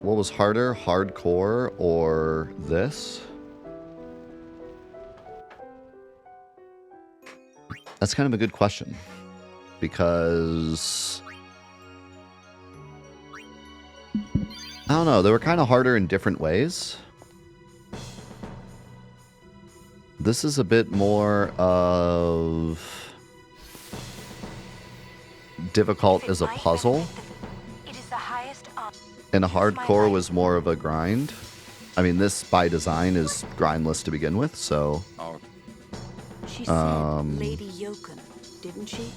What was harder, hardcore or this? That's kind of a good question. Because I don't know, they were kind of harder in different ways. This is a bit more of difficult as a puzzle. And a hardcore was more of a grind. I mean, this by design is grindless to begin with, so. She said Lady Yokun, didn't she?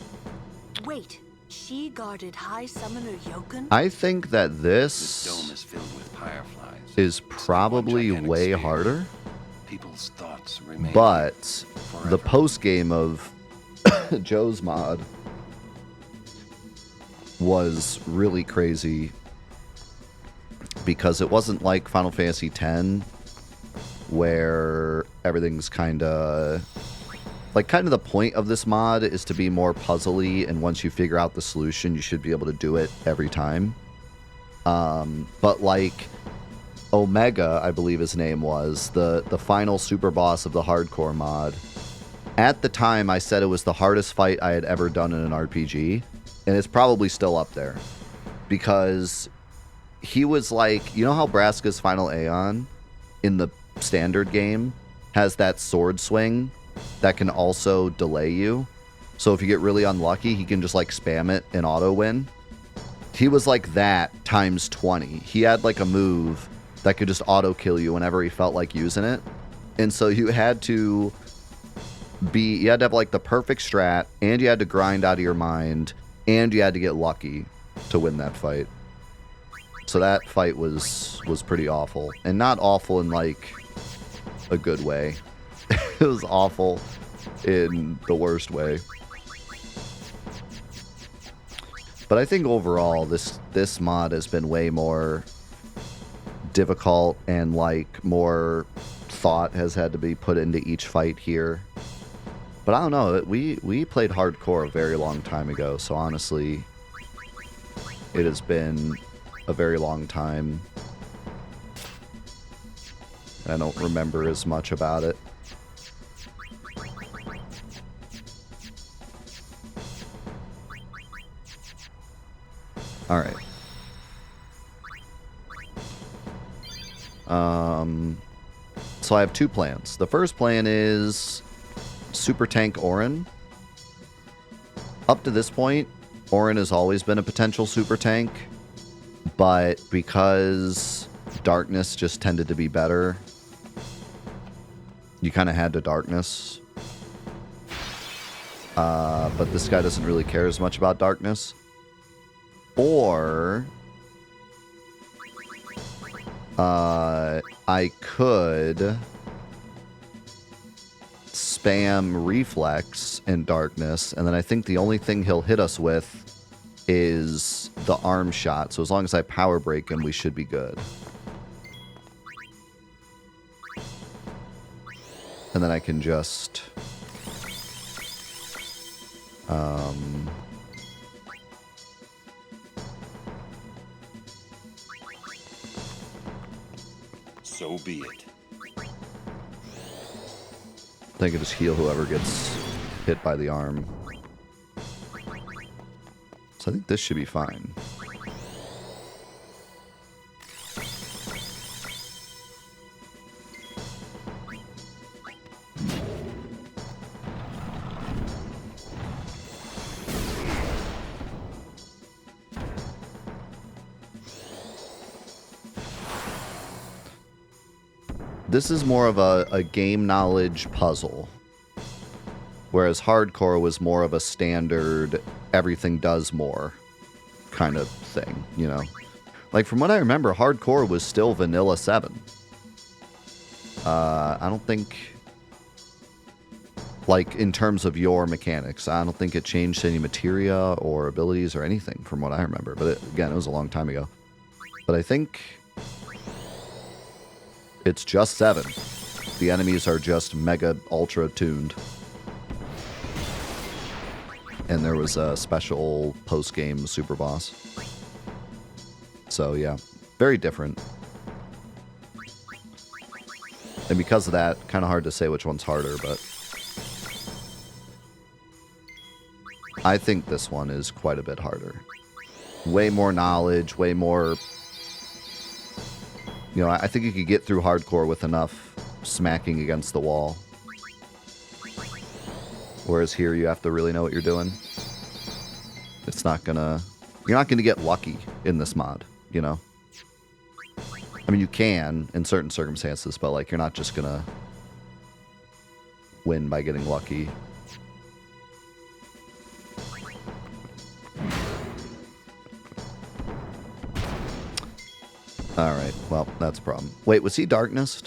Wait, she guarded High Summoner Yokun? I think that this dome is filled with fireflies. Is probably way harder. People's thoughts remain, but forever. The post game of Joe's mod was really crazy because it wasn't like Final Fantasy X where everything's kind of the point of this mod is to be more puzzly, and once you figure out the solution you should be able to do it every time. But like Omega, I believe his name was, the final super boss of the hardcore mod. At the time, I said it was the hardest fight I had ever done in an RPG, and it's probably still up there. Because he was like, you know how Braska's final Aeon in the standard game has that sword swing that can also delay you? So if you get really unlucky, he can just like spam it and auto win. He was like that times 20. He had like a move that could just auto kill you whenever he felt like using it. And so you had to have like the perfect strat, and you had to grind out of your mind, and you had to get lucky to win that fight. So that fight was pretty awful. And not awful in like a good way. It was awful in the worst way. But I think overall this mod has been way more difficult, and like more thought has had to be put into each fight here. But I don't know, we played hardcore a very long time ago, so honestly it has been a very long time. I don't remember as much about it. All right. So I have two plans. The first plan is Super Tank Auron. Up to this point, Auron has always been a potential super tank, but because Darkness just tended to be better, you kind of had to Darkness. But this guy doesn't really care as much about Darkness. Or I could spam Reflex in Darkness, and then I think the only thing he'll hit us with is the arm shot. So as long as I power break him, we should be good. And then I can just so be it. I can just heal whoever gets hit by the arm. So I think this should be fine. This is more of a game knowledge puzzle, whereas hardcore was more of a standard everything does more kind of thing, you know? Like, from what I remember, hardcore was still vanilla 7. I don't think, like, in terms of your mechanics, I don't think it changed any materia or abilities or anything from what I remember. But again, it was a long time ago. But I think it's just 7. The enemies are just mega ultra tuned. And there was a special post-game super boss. So yeah, Very different. And because of that, kind of hard to say which one's harder, but I think this one is quite a bit harder. Way more knowledge, way more... You know, I think you could get through hardcore with enough smacking against the wall. Whereas here, you have to really know what you're doing. It's not gonna... You're not gonna get lucky in this mod, you know? I mean, you can in certain circumstances, but, like, you're not just gonna win by getting lucky. Alright, well, that's a problem. Wait, was he darkness?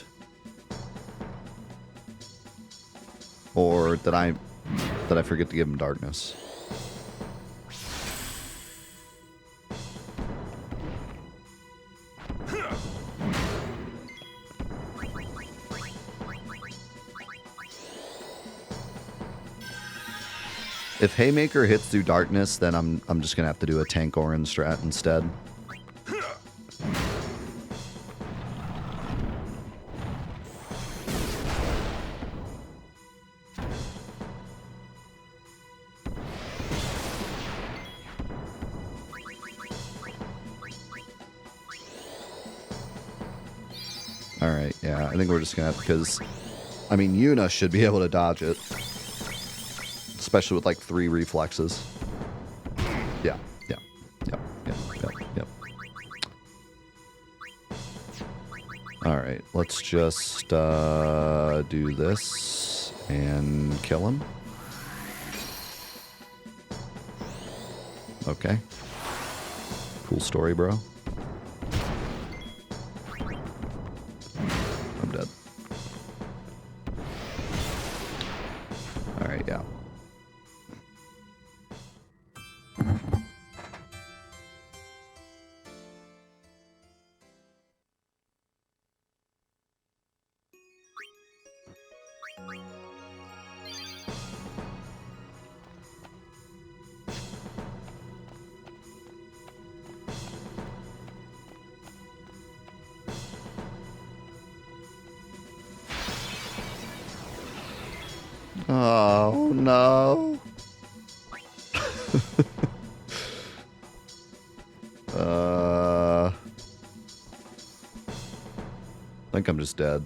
Or did I forget to give him darkness? If Haymaker hits through darkness, then I'm just gonna have to do a tank orange strat instead. Alright, yeah, I think we're just gonna have, because, I mean, Yuna should be able to dodge it. Especially with, like, 3 reflexes. Yeah, yeah, yep, yep, yep, yep. Alright, let's just, do this and kill him. Okay. Cool story, bro. I'm dead. Alright, yeah. Oh, no. I think I'm just dead,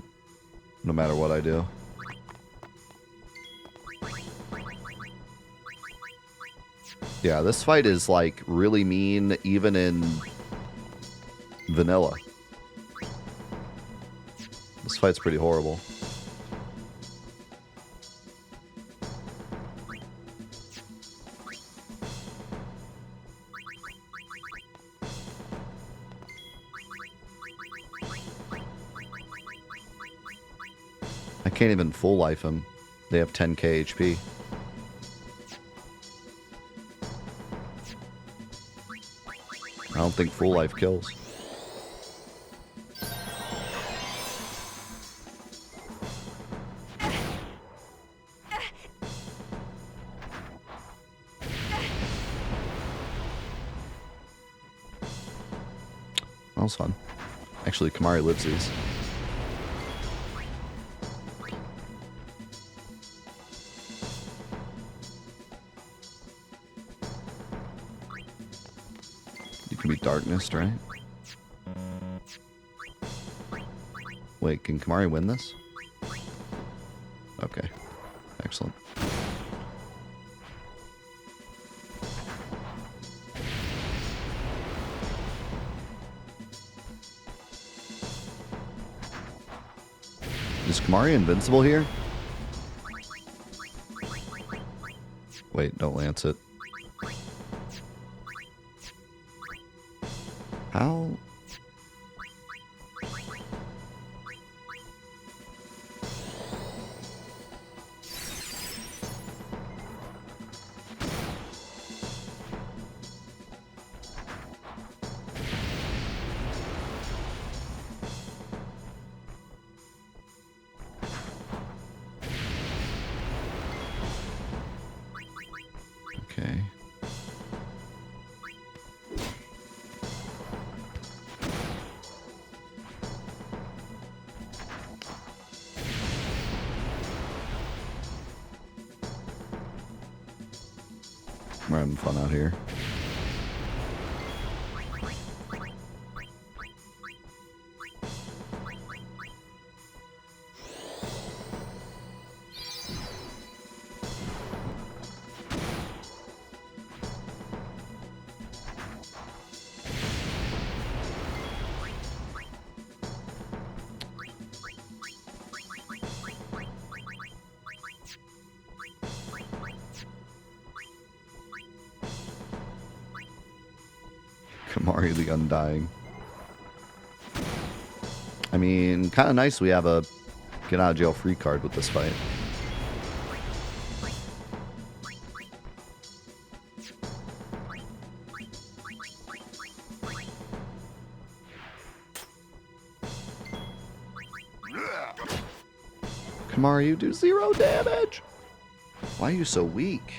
no matter what I do. Yeah, this fight is, like, really mean, even in vanilla. This fight's pretty horrible. I can't even full life him. They have 10k HP. I don't think full life kills. That was fun. Actually, Kamari lives these. You can be darkness, right? Wait, can Kamari win this? Okay. Excellent. Is Kamari invincible here? Wait, don't lance it. How? Okay. We're having fun out here. Kamari the Undying. I mean, kind of nice we have a get out of jail free card with this fight. Kamari, you do 0 damage. Why are you so weak?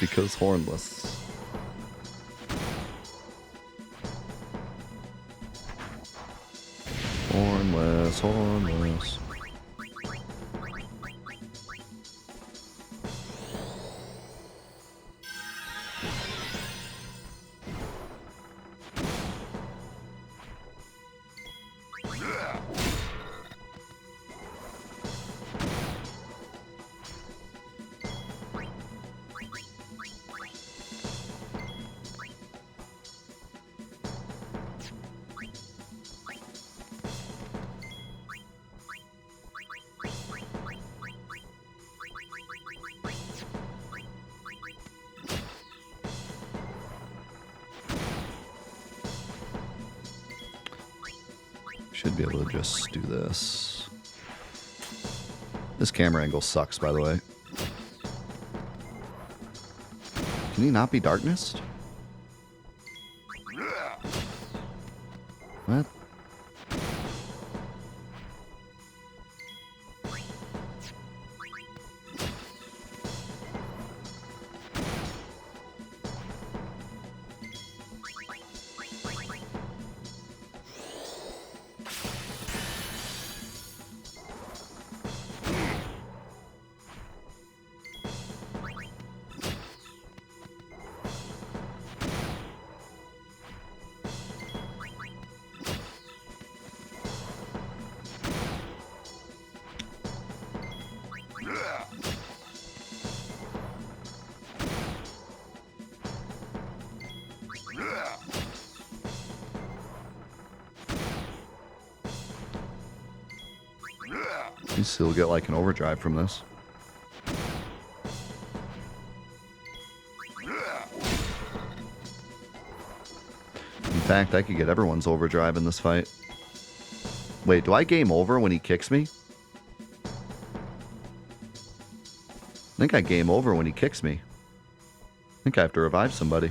Because hornless. Hornless, hornless. Should be able to just do this. This camera angle sucks, by the way. Can he not be darkness? What? You still get like an overdrive from this. In fact, I could get everyone's overdrive in this fight. Wait, do I game over when he kicks me? I think I game over when he kicks me. I think I have to revive somebody.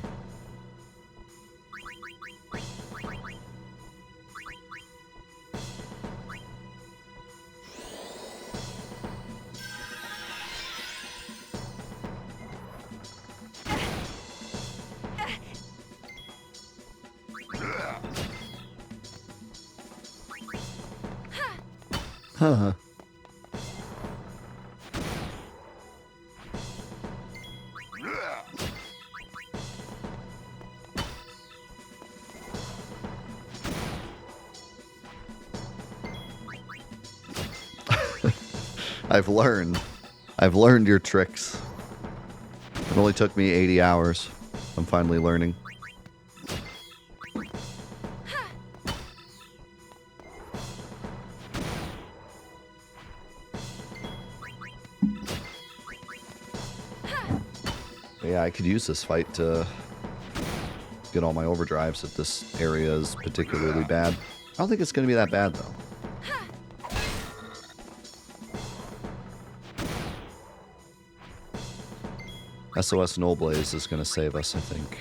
Huh. I've learned your tricks. It only took me 80 hours. I'm finally learning. Yeah, I could use this fight to get all my overdrives if this area is particularly bad. I don't think it's going to be that bad, though. SOS Nullblaze is going to save us, I think.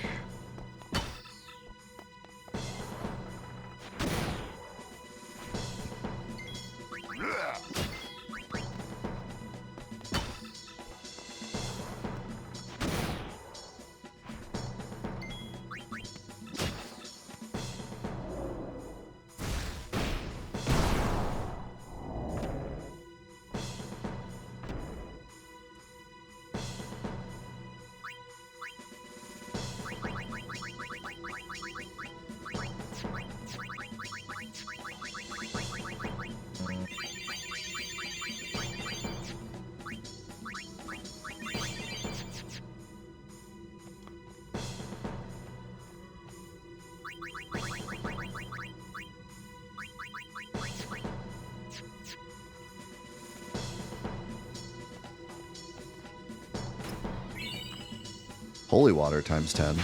Holy water times 10.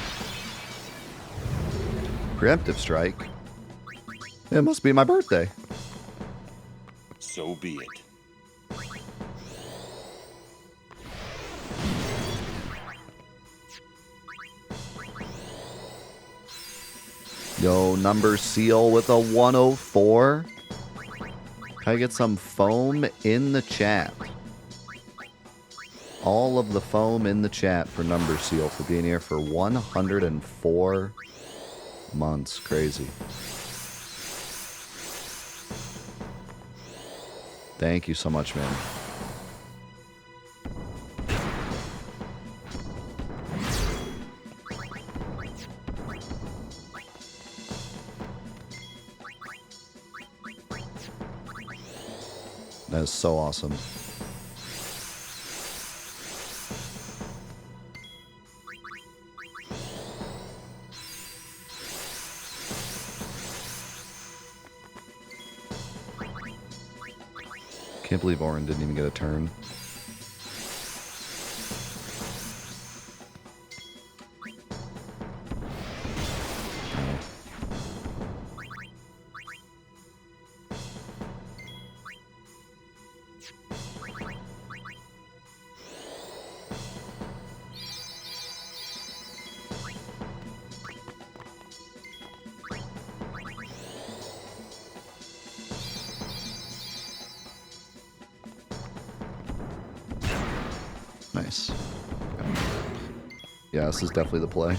Preemptive strike. It must be my birthday. So be it. Yo, number seal with a 104. Can I get some foam in the chat? All of the foam in the chat for number seal for being here for 104 months. Crazy. Thank you so much, man. That is so awesome. Can't believe Orin didn't even get a turn. Nice. Okay. Yeah, this is definitely the play.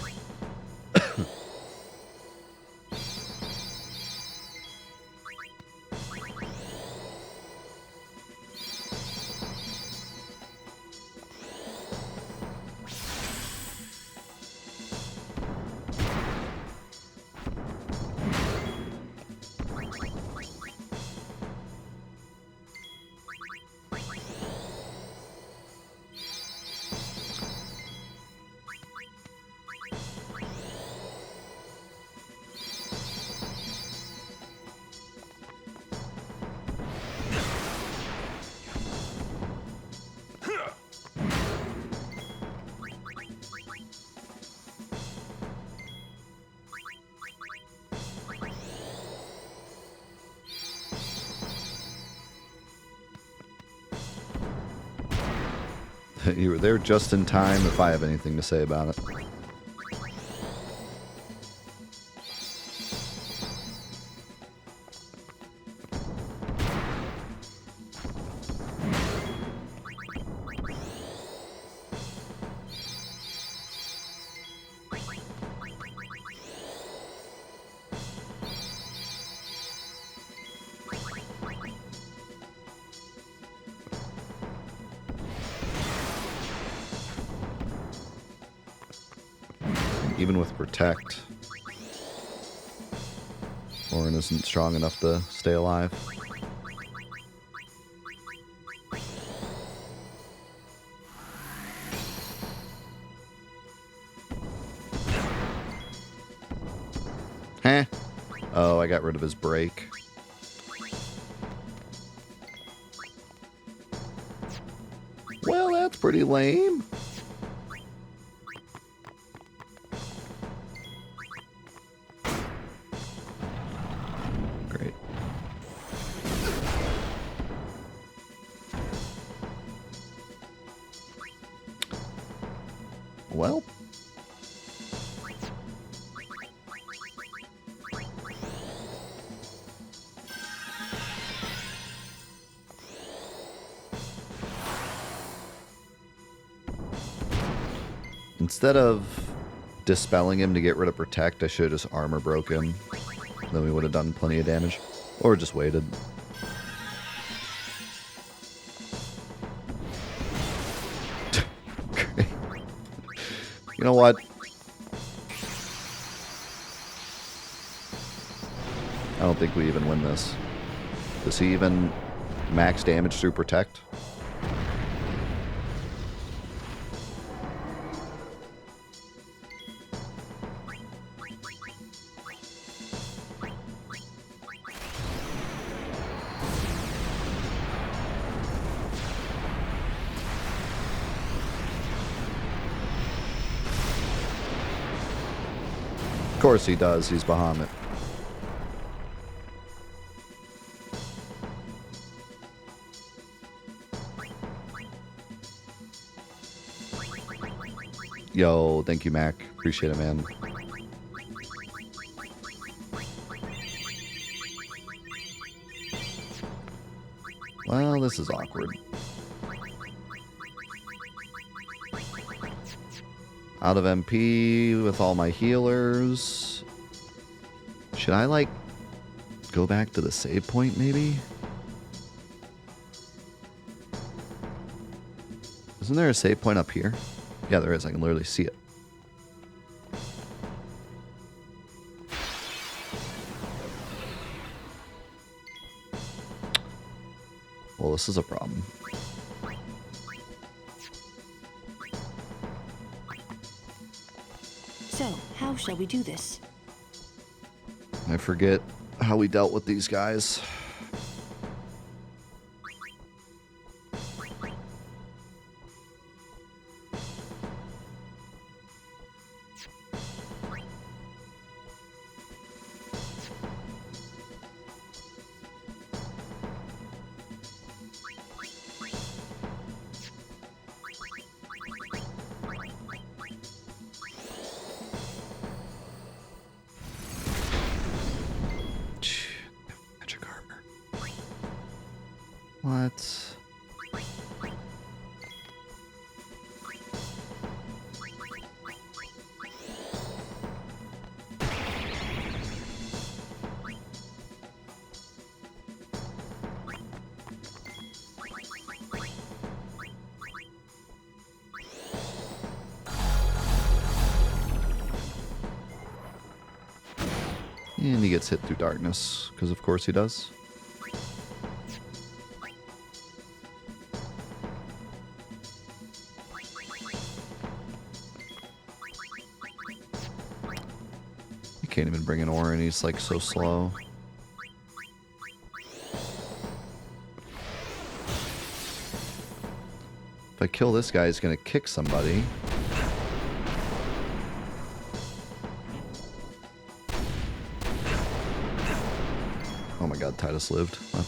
You were there just in time if I have anything to say about it. Even with Protect, Orin isn't strong enough to stay alive. Huh? Oh, I got rid of his break. Well, that's pretty lame. Great. Well. Instead of dispelling him to get rid of Protect, I should have just armor broke him. Then we would have done plenty of damage. Or just waited. You know what? I don't think we even win this. Does he even max damage through Protect? Of course he does. He's Bahamut. Yo, thank you, Mac. Appreciate it, man. Well, this is awkward. Out of MP with all my healers. Should I, like, go back to the save point, maybe? Isn't there a save point up here? Yeah, there is. I can literally see it. Well, this is a problem. So, how shall we do this? I forget how we dealt with these guys. Magic armor. What? And he gets hit through darkness, because of course he does. He can't even bring an ore and he's like so slow. If I kill this guy, he's gonna kick somebody. Oh my god, Titus lived. What?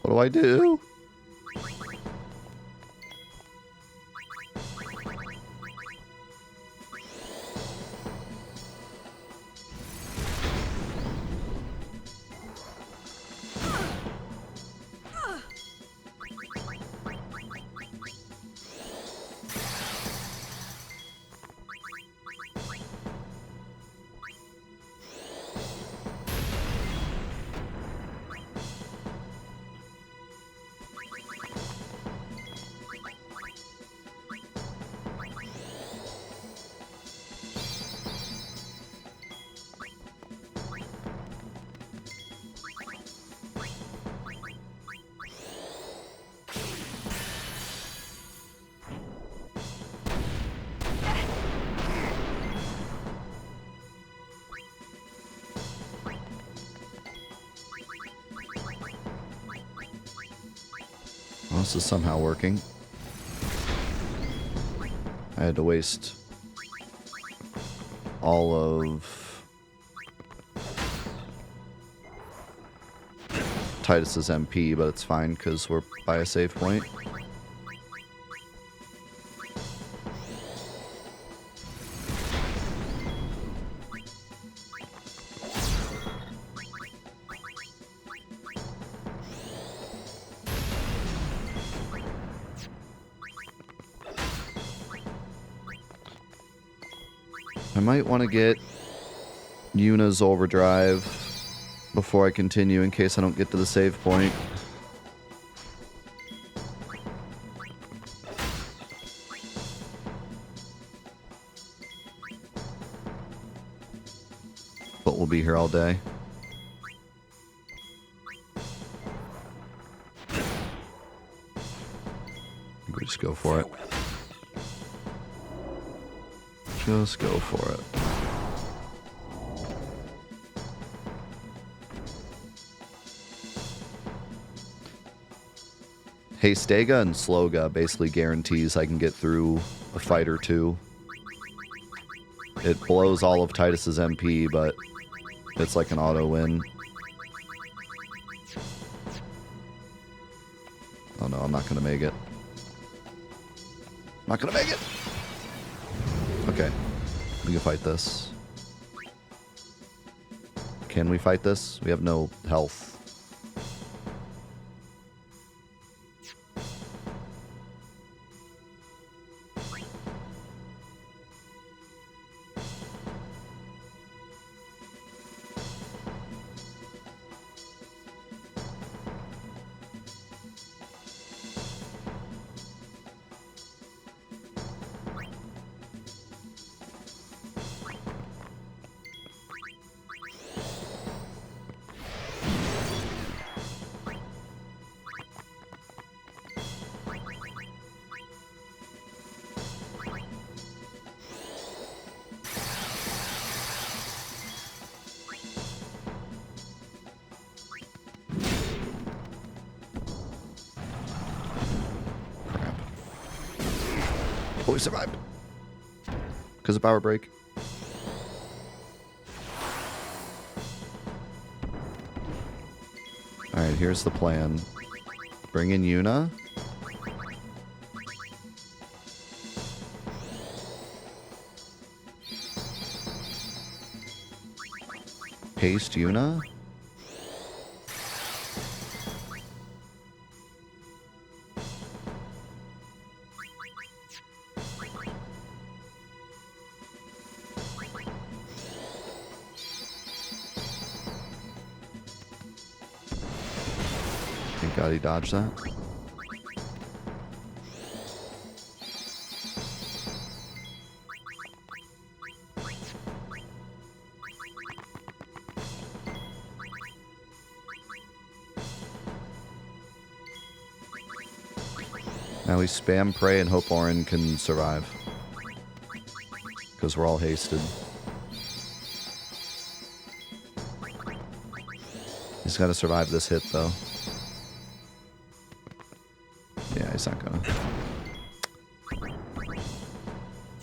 What do I do? Well, this is somehow working. I had to waste all of Titus's MP, but it's fine because we're by a save point. I might want to get Yuna's overdrive before I continue in case I don't get to the save point. But we'll be here all day. We just go for it. Just go for it. Hastega and Sloga basically guarantees I can get through a fight or two. It blows all of Titus's MP, but it's like an auto win. Oh no, I'm not gonna make it. Not gonna make it! Okay. We can fight this. Can we fight this? We have no health. Oh, we survived. Because of power break. Alright, here's the plan. Bring in Yuna. Haste Yuna. Thank God he dodged that. Now we spam prey and hope Orin can survive. Because we're all hasted. He's got to survive this hit, though. Yeah, he's not gonna.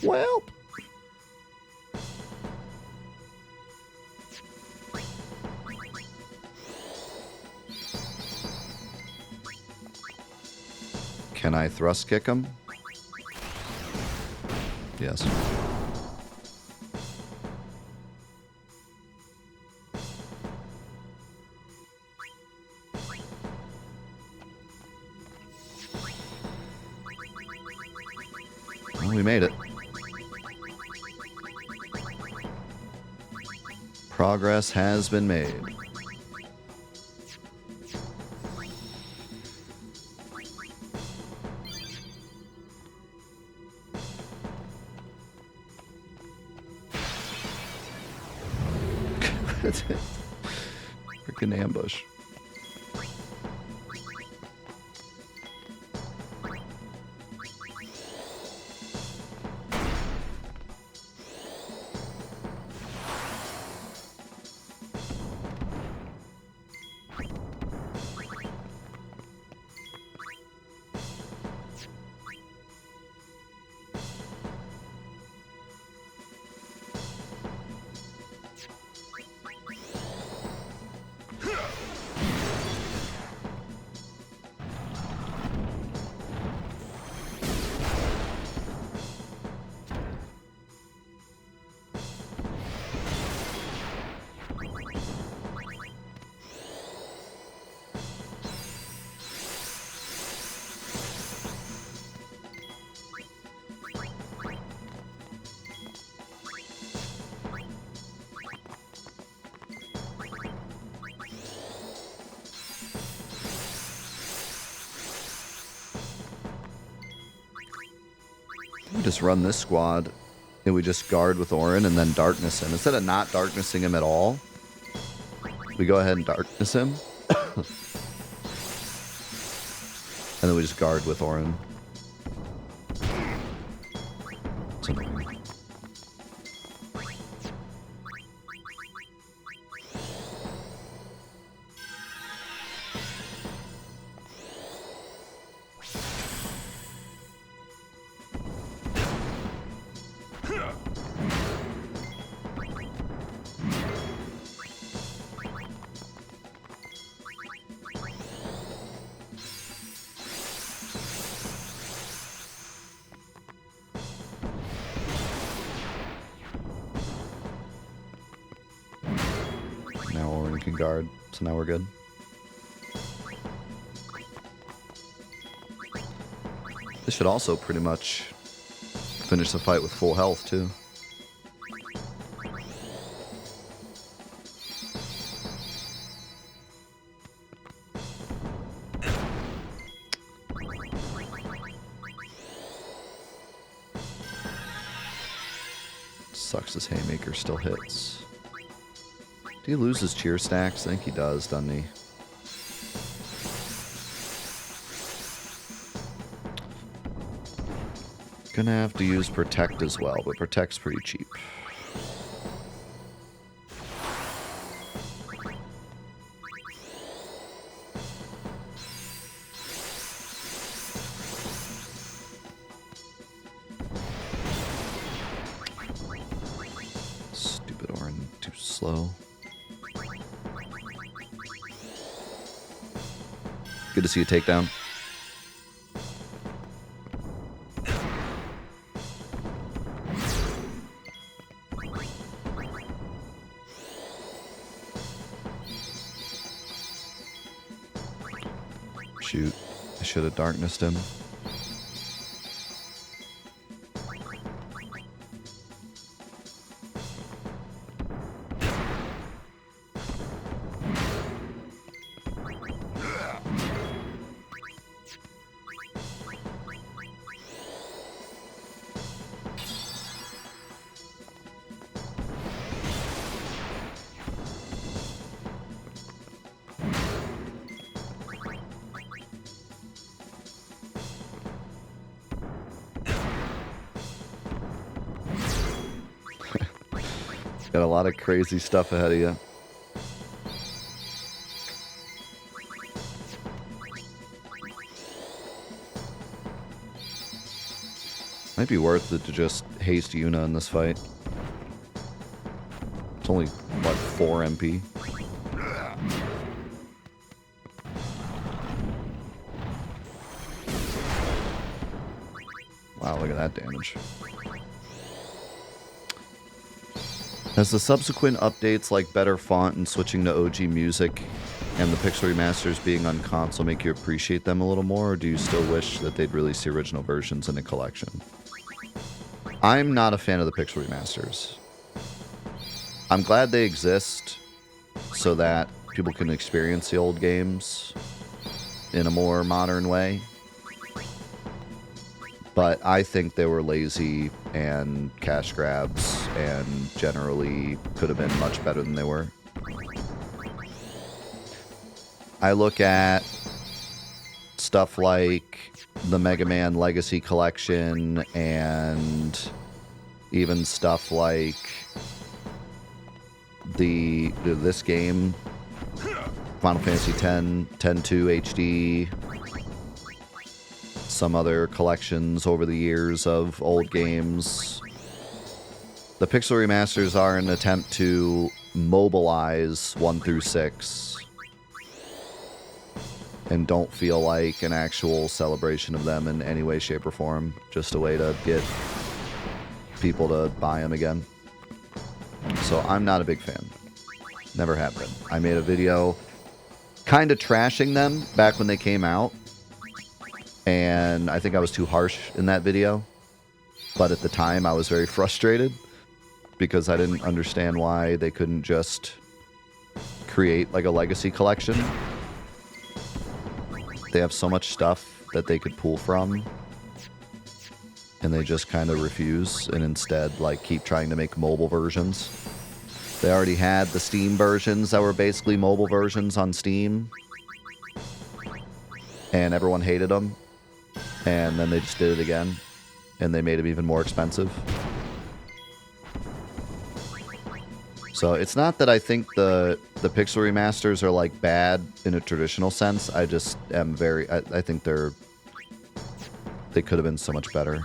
Well. Can I thrust kick him? Yes. Well, we made it. Progress has been made. Freaking ambush. We just run this squad and we just guard with Orin and then darkness him. Instead of not darknessing him at all, we go ahead and darkness him. And then we just guard with Orin. It's annoying. Now Orin can guard, so now we're good. This should also pretty much finish the fight with full health, too. Sucks his haymaker still hits. Do he lose his cheer stacks? I think he does, doesn't he? Gonna have to use Protect as well, but Protect's pretty cheap. Stupid Orin, too slow. Good to see you take down. Shoot, I should have darknessed him. Got a lot of crazy stuff ahead of you. Might be worth it to just haste Yuna in this fight. It's only, what, 4 MP? Wow, look at that damage. Has the subsequent updates like better font and switching to OG music and the pixel remasters being on console make you appreciate them a little more, or do you still wish that they'd release the original versions in a collection? I'm not a fan of the pixel remasters. I'm glad they exist so that people can experience the old games in a more modern way. But I think they were lazy and cash grabs and generally could have been much better than they were. I look at stuff like the Mega Man Legacy Collection and even stuff like this game, Final Fantasy X, 10-2 HD, some other collections over the years of old games. The pixel remasters are an attempt to mobilize 1 through 6 and don't feel like an actual celebration of them in any way, shape, or form. Just a way to get people to buy them again. So I'm not a big fan. Never have been. I made a video kind of trashing them back when they came out, and I think I was too harsh in that video. But at the time, I was very frustrated because I didn't understand why they couldn't just create like a legacy collection. They have so much stuff that they could pull from, and they just kind of refuse and instead like keep trying to make mobile versions. They already had the Steam versions that were basically mobile versions on Steam, and everyone hated them. And then they just did it again, and they made them even more expensive. So it's not that I think the pixel remasters are like bad in a traditional sense. I just am very, I think they could have been so much better.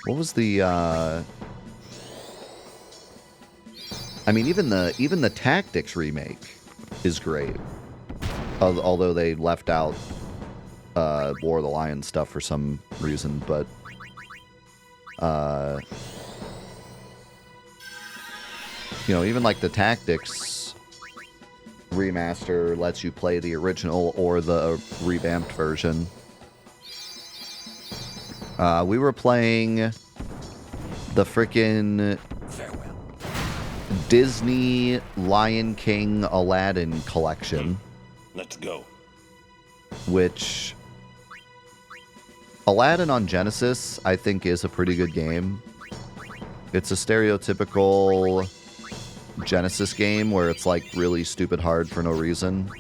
What was the I mean, even the Tactics remake is great. Although they left out War of the Lion stuff for some reason, but you know, even like the Tactics remaster lets you play the original or the revamped version. We were playing the frickin' Disney Lion King Aladdin collection. Let's go. Which Aladdin on Genesis, I think, is a pretty good game. It's a stereotypical Genesis game where it's like really stupid hard for no reason.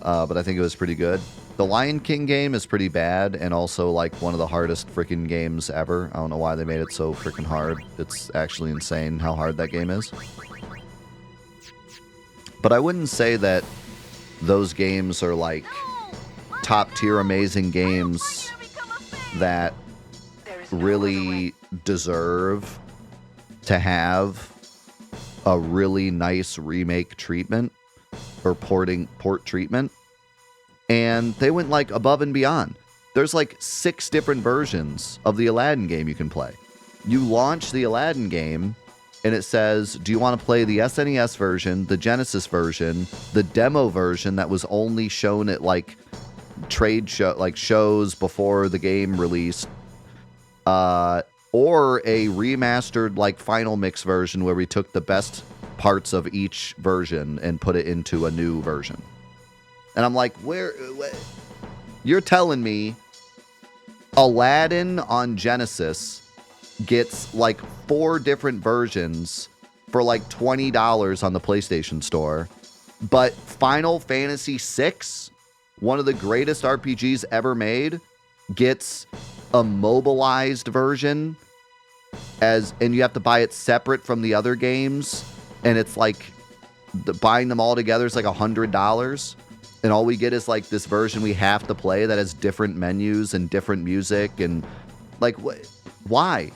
But I think it was pretty good. The Lion King game is pretty bad and also like one of the hardest freaking games ever. I don't know why they made it so freaking hard. It's actually insane how hard that game is. But I wouldn't say that those games are like top tier amazing games that really deserve to have a really nice remake treatment or port treatment. And they went like above and beyond. There's like 6 different versions of the Aladdin game you can play. You launch the Aladdin game and it says, do you want to play the SNES version, the Genesis version, the demo version that was only shown at like trade show, like shows before the game released, or a remastered like final mix version where we took the best parts of each version and put it into a new version. And I'm like, where you're telling me Aladdin on Genesis gets like 4 different versions for like $20 on the PlayStation Store, but Final Fantasy VI, one of the greatest RPGs ever made, gets a mobilized version and you have to buy it separate from the other games, and it's like buying them all together is like $100, and all we get is like this version we have to play that has different menus and different music, and like why?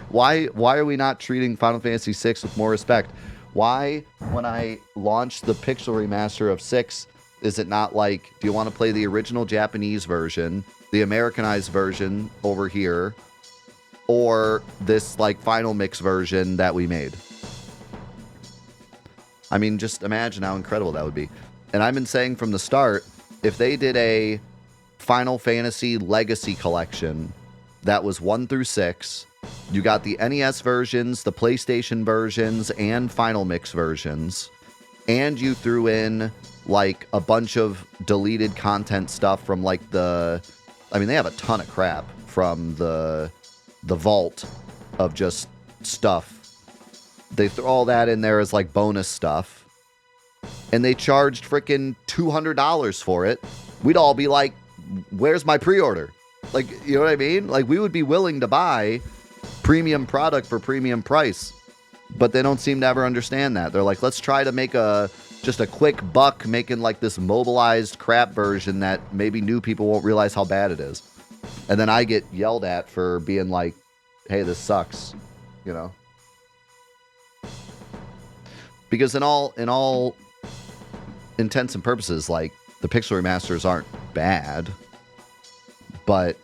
why are we not treating Final Fantasy VI with more respect? Why, when I launched the Pixel Remaster of 6, is it not like, do you want to play the original Japanese version, the Americanized version over here, or this like final mix version that we made? I mean, just imagine how incredible that would be. And I've been saying from the start, if they did a Final Fantasy Legacy Collection that was 1 through 6, you got the NES versions, the PlayStation versions, and Final Mix versions, and you threw in like a bunch of deleted content stuff from like they have a ton of crap from the vault of just stuff. They throw all that in there as like bonus stuff, and they charged freaking $200 for it. We'd all be like, where's my pre-order? Like, you know what I mean? Like, we would be willing to buy premium product for premium price, but they don't seem to ever understand that. They're like, let's try to make just a quick buck making like this mobilized crap version that maybe new people won't realize how bad it is. And then I get yelled at for being like, hey, this sucks, you know? Because in all intents and purposes, like, the Pixel Remasters aren't bad, but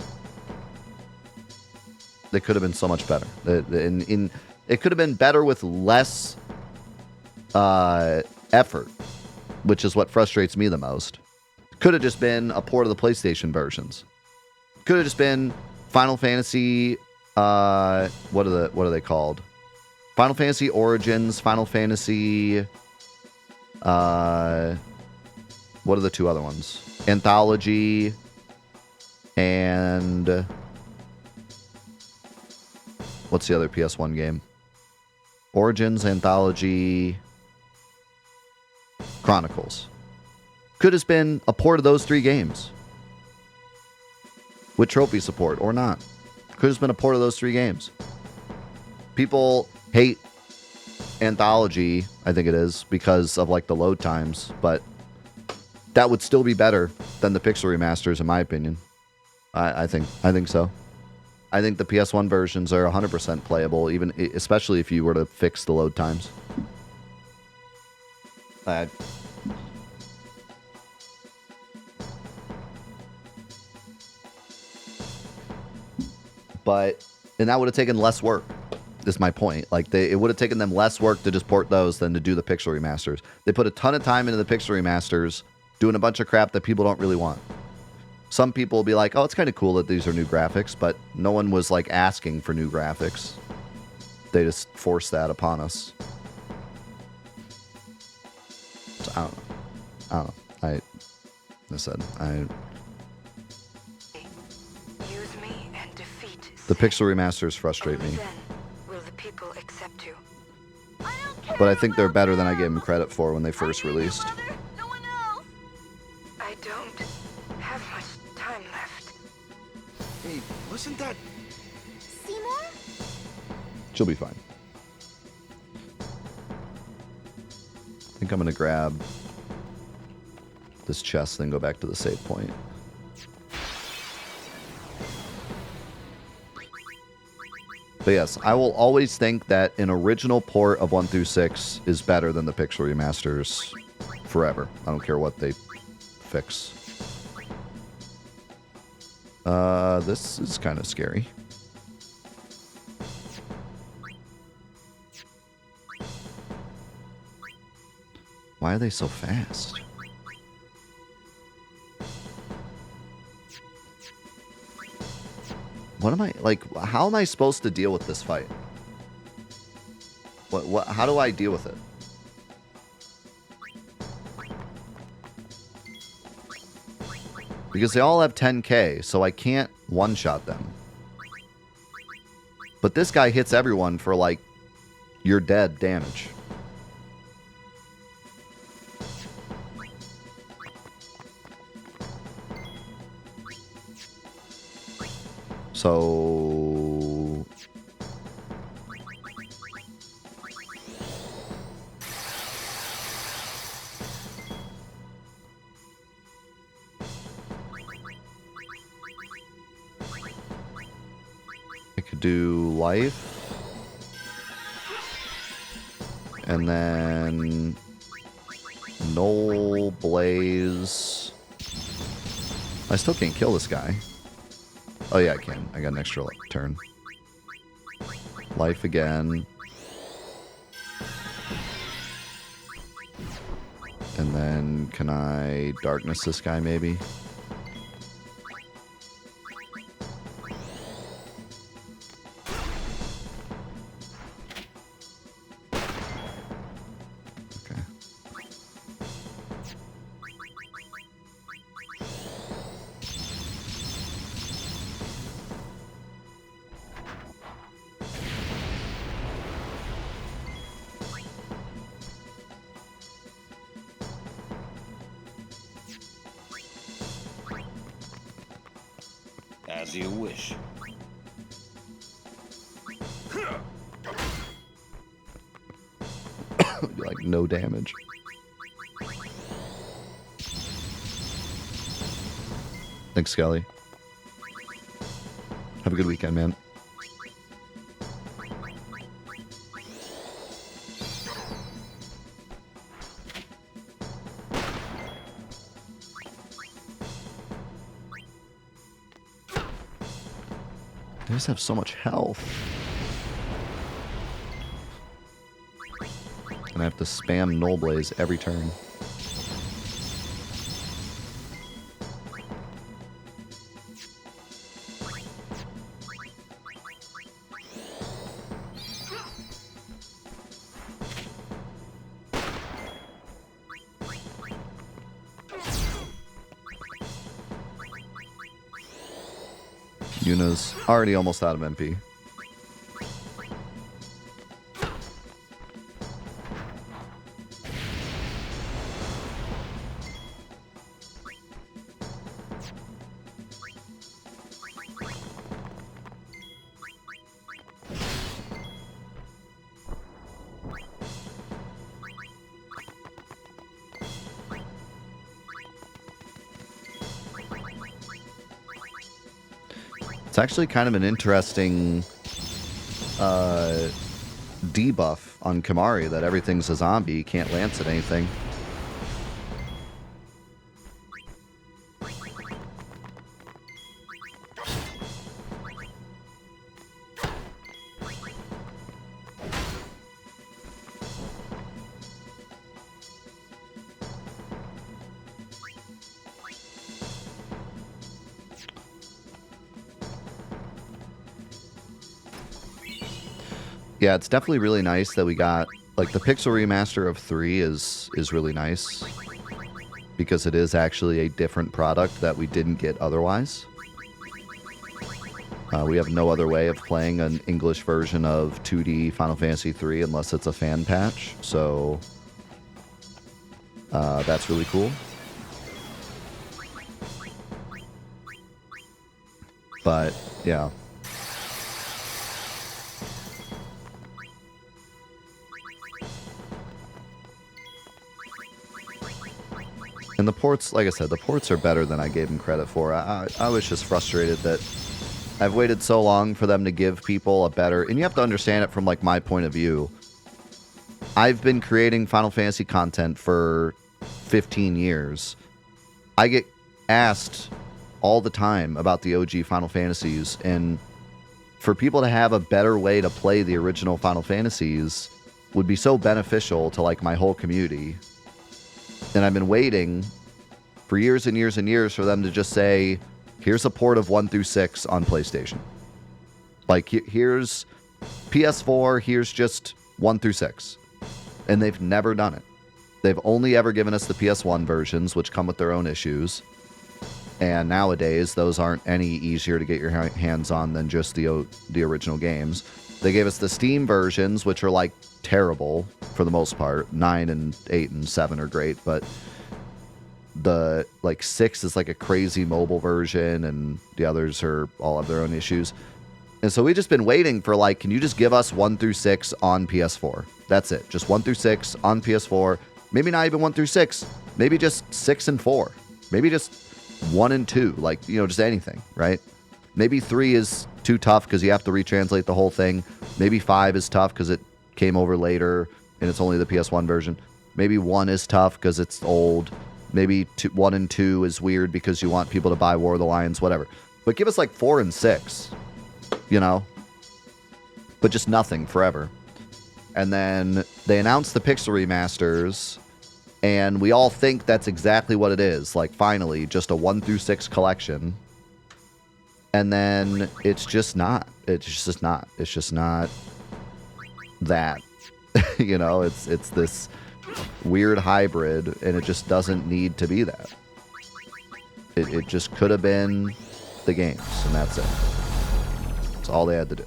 they could have been so much better. It could have been better with less effort, which is what frustrates me the most. Could have just been a port of the PlayStation versions. Could have just been Final Fantasy. What are they called? Final Fantasy Origins, Final Fantasy. What are the 2 other ones? Anthology and what's the other PS1 game? Origins, Anthology, Chronicles. Could have been a port of those 3 games with trophy support or not. Could have been a port of those 3 games. People hate Anthology, I think it is, because of like the load times, but that would still be better than the Pixel Remasters, in my opinion. I think so. I think the PS1 versions are 100% playable, even especially if you were to fix the load times. And that would have taken less work. Is my point. Like it would have taken them less work to just port those than to do the pixel remasters. They put a ton of time into the pixel remasters, doing a bunch of crap that people don't really want. Some people will be like, "Oh, it's kind of cool that these are new graphics," but no one was like asking for new graphics. They just forced that upon us. So, I don't know. I said Use me and defeat. the pixel remasters frustrate me. Then will the people accept you? But I think they're better than I gave them credit for when they first released. No one else. I don't have much time left. Hey, wasn't that... Seymour? She'll be fine. I think I'm going to grab this chest, then go back to the save point. But yes, I will always think that an original port of 1 through 6 is better than the pixel remasters forever. I don't care what they fix. This is kind of scary. Why are they so fast? What am I, like, how am I supposed to deal with this fight? How do I deal with it? Because they all have 10k, so I can't one-shot them. But this guy hits everyone for, like, you're dead damage. So... I could do life. And then... Null, Blaze... I still can't kill this guy. Oh yeah, I can. I got an extra turn. Life again. And then can I darkness this guy maybe? Okay. As you wish. Like no damage. Thanks, Skelly. Have a good weekend, man. They just have so much health. And I have to spam Null Blaze every turn. Yuna's already almost out of MP. It's actually kind of an interesting debuff on Kamari that everything's a zombie. You can't lance at anything. Yeah, it's definitely really nice that we got, like, the pixel remaster of 3 is really nice because it is actually a different product that we didn't get otherwise. We have no other way of playing an English version of 2D Final Fantasy 3 unless it's a fan patch, so that's really cool. But, yeah. And the ports, like I said, the ports are better than I gave them credit for. I was just frustrated that I've waited so long for them to give people a better... And you have to understand it from, like, my point of view. I've been creating Final Fantasy content for 15 years. I get asked all the time about the OG Final Fantasies, and for people to have a better way to play the original Final Fantasies would be so beneficial to, like, my whole community. And I've been waiting for years and years and years for them to just say, here's a port of 1 through 6 on PlayStation. Like, here's PS4, here's just 1 through 6. And they've never done it. They've only ever given us the PS1 versions, which come with their own issues. And nowadays, those aren't any easier to get your hands on than just the original games. They gave us the Steam versions, which are, like, terrible for the most part. 9 and 8 and 7 are great, but the, like, 6 is, like, a crazy mobile version, and the others are all have their own issues. And so we've just been waiting for, like, can you just give us 1 through 6 on PS4? That's it. Just 1 through 6 on PS4. Maybe not even 1 through 6. Maybe just 6 and 4. Maybe just 1 and 2. Like, you know, just anything, right? Maybe 3 is too tough because you have to retranslate the whole thing. Maybe 5 is tough because it came over later and it's only the PS1 version. Maybe 1 is tough because it's old. Maybe 1 and 2 is weird because you want people to buy War of the Lions, whatever. But give us like 4 and 6, you know? But just nothing forever. And then they announced the Pixel Remasters, and we all think that's exactly what it is. Like, finally, just a 1 through 6 collection. And then it's just not. It's just not. It's just not that. You know, it's this weird hybrid, and it just doesn't need to be that. It just could have been the games, and that's it. That's all they had to do.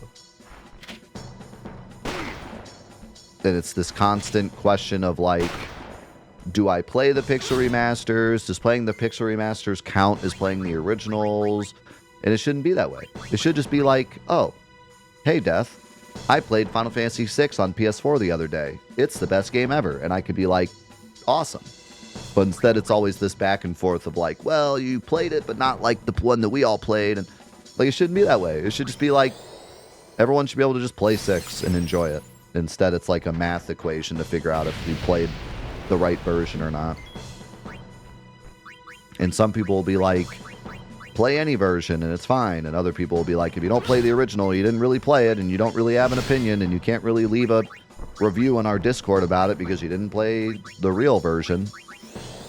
And it's this constant question of, like, do I play the Pixel Remasters? Does playing the Pixel Remasters count as playing the originals? And it shouldn't be that way. It should just be like, oh, hey, Death, I played Final Fantasy VI on PS4 the other day. It's the best game ever. And I could be like, awesome. But instead, it's always this back and forth of like, well, you played it, but not like the one that we all played. And like, it shouldn't be that way. It should just be like, everyone should be able to just play 6 and enjoy it. Instead, it's like a math equation to figure out if you played the right version or not. And some people will be like, play any version and it's fine. And other people will be like, if you don't play the original, you didn't really play it, and you don't really have an opinion, and you can't really leave a review on our Discord about it because you didn't play the real version.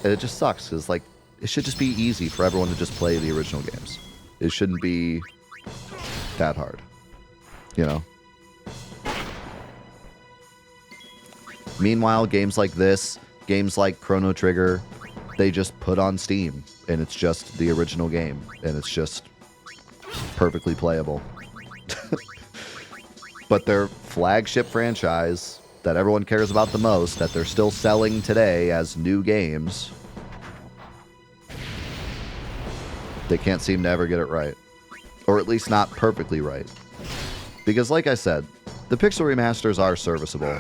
And it just sucks, because like, it should just be easy for everyone to just play the original games. It shouldn't be that hard, you know? Meanwhile, games like this, games like Chrono Trigger, they just put on Steam, and it's just the original game, and it's just perfectly playable. But their flagship franchise that everyone cares about the most, that they're still selling today as new games, they can't seem to ever get it right. Or at least not perfectly right. Because like I said, the Pixel Remasters are serviceable.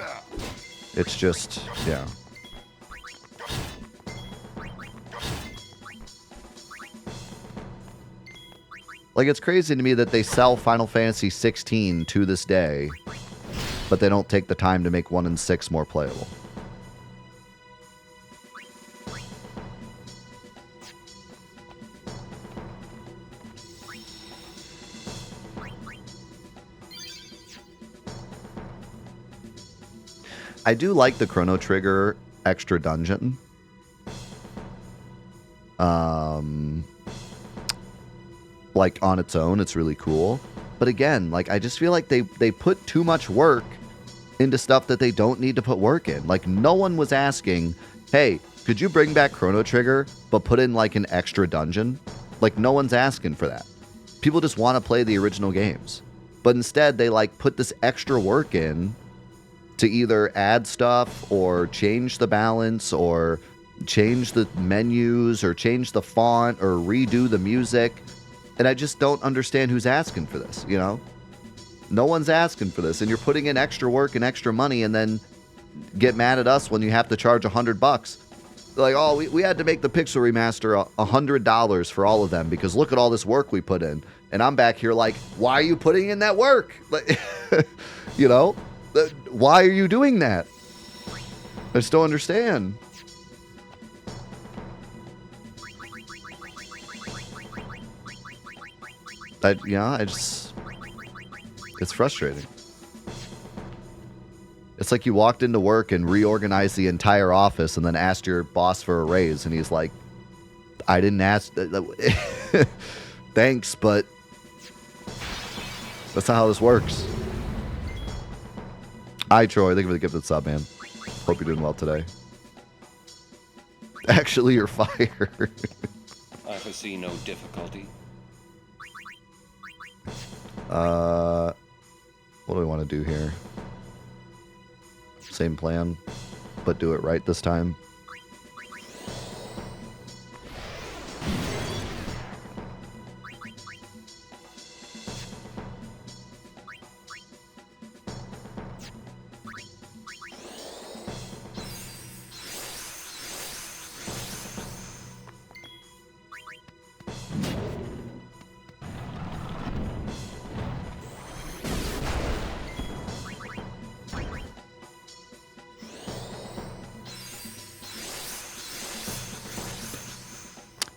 It's just, yeah. Like, it's crazy to me that they sell Final Fantasy 16 to this day, but they don't take the time to make 1 and 6 more playable. I do like the Chrono Trigger extra dungeon. Like, on its own, it's really cool. But again, like, I just feel like they put too much work into stuff that they don't need to put work in. Like, no one was asking, hey, could you bring back Chrono Trigger, but put in, like, an extra dungeon? Like, no one's asking for that. People just want to play the original games. But instead, they, like, put this extra work in to either add stuff or change the balance or change the menus or change the font or redo the music. And I just don't understand who's asking for this, you know? No one's asking for this. And you're putting in extra work and extra money and then get mad at us when you have to charge $100. Like, oh, we had to make the Pixel Remaster $100 for all of them because look at all this work we put in. And I'm back here like, why are you putting in that work? Like, you know? Why are you doing that? I just don't understand. It's frustrating. It's like you walked into work and reorganized the entire office and then asked your boss for a raise, and he's like, I didn't ask. Thanks, but that's not how this works. Hi, Troy. Thank you for the gifted sub, man. Hope you're doing well today. Actually, you're fired. I foresee no difficulty. What do we want to do here? Same plan, but do it right this time.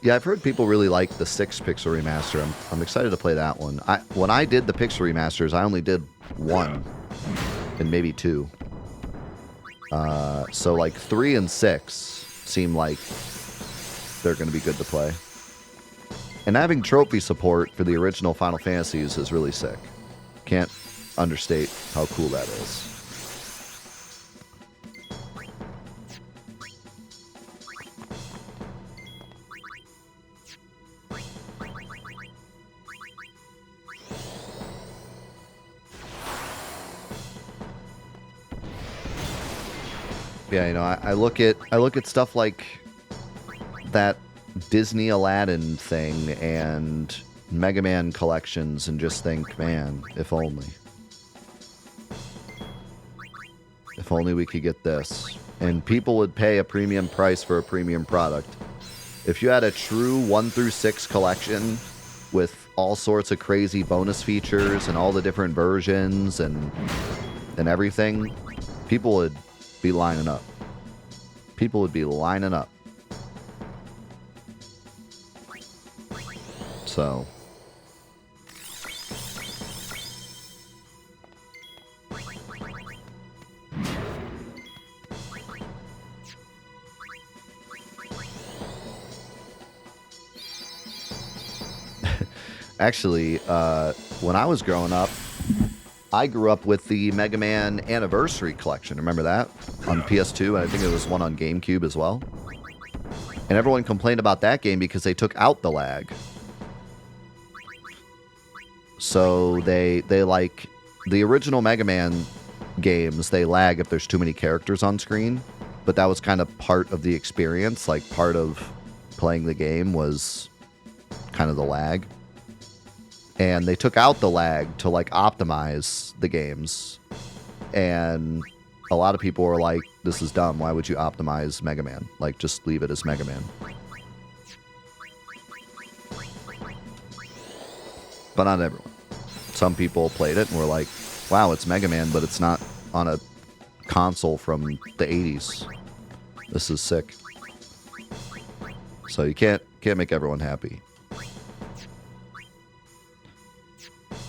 Yeah, I've heard people really like the 6 Pixel Remaster. I'm excited to play that one. When I did the Pixel Remasters, I only did 1 and maybe 2. So like 3 and 6 seem like they're going to be good to play. And having trophy support for the original Final Fantasies is really sick. Can't understate how cool that is. Yeah, you know, I look at stuff like that Disney Aladdin thing and Mega Man collections and just think, man, if only. If only we could get this. And people would pay a premium price for a premium product. If you had a true 1 through 6 collection with all sorts of crazy bonus features and all the different versions and everything, people would be lining up. People would be lining up. So. Actually, when I was growing up, I grew up with the Mega Man Anniversary Collection. Remember that? On PS2, and I think there was one on GameCube as well. And everyone complained about that game because they took out the lag. So they like the original Mega Man games, they lag if there's too many characters on screen. But that was kind of part of the experience. Like part of playing the game was kind of the lag. And they took out the lag to like optimize the games. And a lot of people were like, this is dumb. Why would you optimize Mega Man? Like, just leave it as Mega Man. but not everyone. Some people played it and were like, wow, it's Mega Man, but it's not on a console from the 80s. This is sick. So you can't make everyone happy.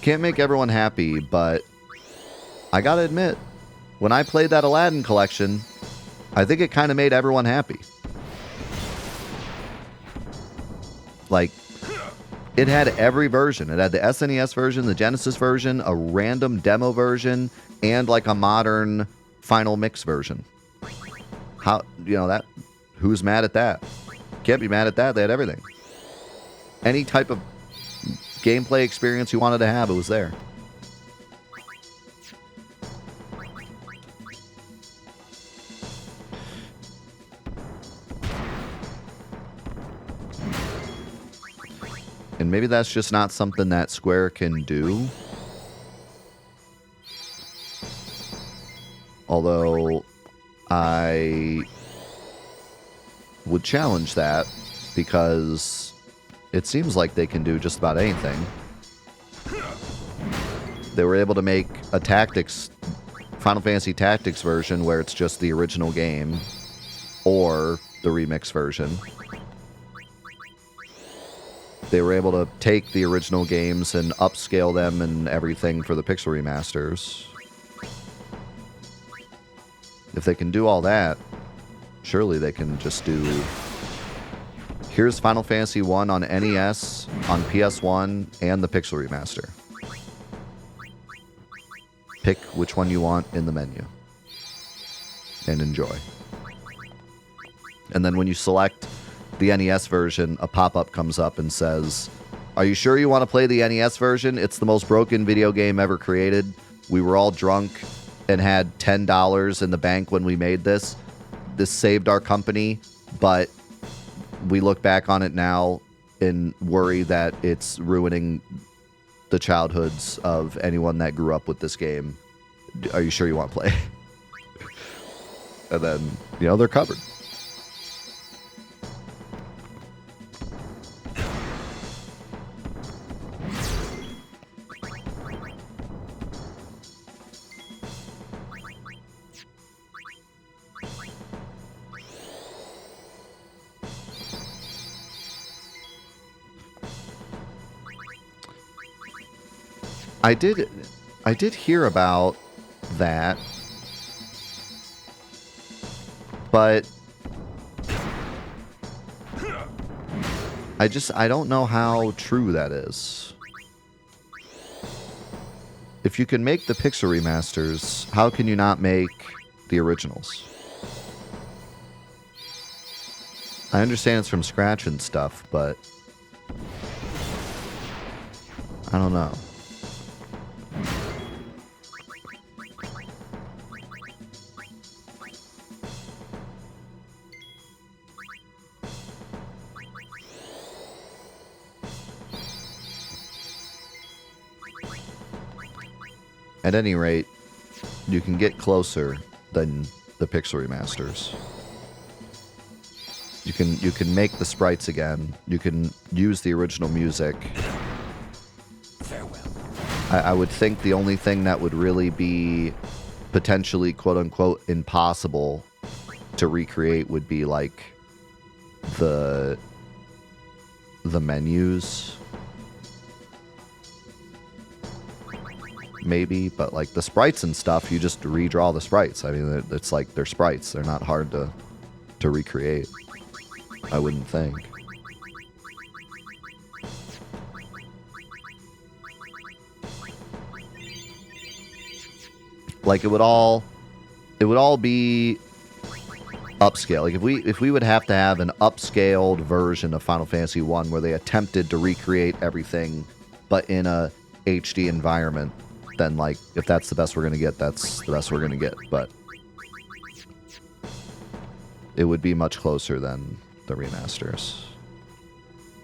Can't make everyone happy, but I gotta admit, when I played that Aladdin collection, I think it kind of made everyone happy. Like, it had every version. It had the SNES version, the Genesis version, a random demo version, and like a modern final mix version. How, you know, that, who's mad at that? Can't be mad at that. They had everything. Any type of gameplay experience you wanted to have, it was there. And maybe that's just not something that Square can do. Although I would challenge that, because it seems like they can do just about anything. They were able to make a Tactics, Final Fantasy Tactics version where it's just the original game, or the remix version. They were able to take the original games and upscale them and everything for the pixel remasters. If they can do all that, surely they can just do... Here's Final Fantasy 1 on NES, on PS1, and the pixel remaster. Pick which one you want in the menu. And enjoy. And then when you select the NES version, a pop-up comes up and says, are you sure you want to play the NES version? It's the most broken video game ever created. We were all drunk and had $10 in the bank when we made this. This saved our company, but we look back on it now and worry that it's ruining the childhoods of anyone that grew up with this game. Are you sure you want to play? And then, you know, they're covered. I did hear about that, but I don't know how true that is. If you can make the pixel remasters, how can you not make the originals? I understand it's from scratch and stuff, but I don't know. At any rate, you can get closer than the pixel remasters. You can make the sprites again. You can use the original music. Farewell. I would think the only thing that would really be potentially quote-unquote impossible to recreate would be like the menus. Maybe, but like the sprites and stuff, you just redraw the sprites. I mean, it's like they're sprites. They're not hard to recreate, I wouldn't think. Like it would all be upscale. Like if we would have to have an upscaled version of Final Fantasy 1 where they attempted to recreate everything but in a HD environment, then like if that's the best we're gonna get, that's the best we're gonna get. But it would be much closer than the remasters.